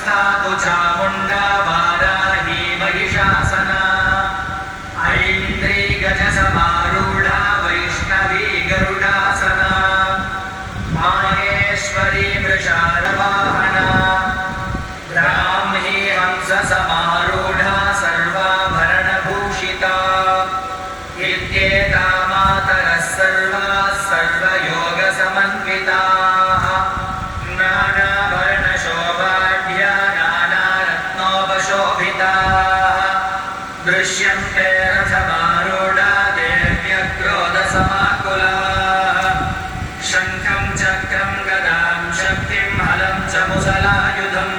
स्थातु चामुण्डा वाराही महिषासना ऐन्द्री गजसमारूढा वैष्णवी गरुडासना माहेश्वरी वृषारवाहना ब्राह्मी हंससमारूढा सर्वाभरणभूषिता इत्येता मातरः सर्वाः सर्वयोगसमन्विताः नानावर्णशोभाढ्या नानारत्नोपशोभिताः दृश्यन्ते रथमारूढा देव्यक्रोधसमाकुलाः शङ्खं चक्रं गदां शक्तिं हलं च मुसलायुधम्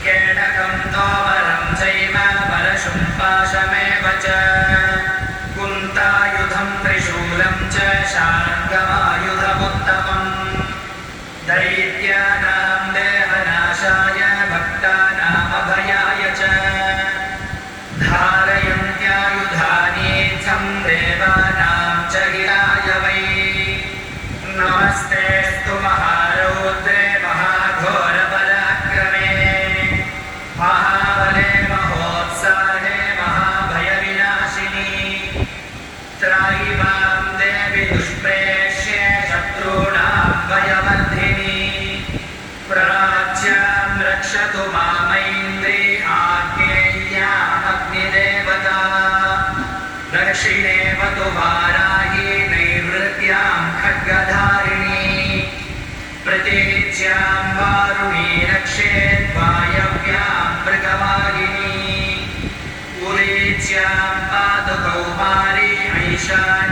केटकं तोमरं चैव परशुं पाशमेव च कुन्तायुधं त्रिशूलं च शार्ङ्गमायुधमुत्तमम् दैत्यानां देहनाशाय भक्तानामभयाय च धारयन्त्यायुधानीथं देवानां च गिराय वै नमस्तेऽस्तु महारौद्रे महाघोरपराक्रमे महाबले महोत्साहे महाभयविनाशिनी त्राहि मां देवि दुष्प्रेष्ये शत्रूणां भयवर्धिनी प्राच्यां रक्षतु मामैन्द्री आज्ञेयामग्निदेवता दक्षिणेवतु वाराही नैऋत्यां खड्गधारिणी प्रतीच्यां वारुणी रक्षेत् वायव्यां मृगवाहिनी उदीच्यां पातु कौमारी ऐशान्यां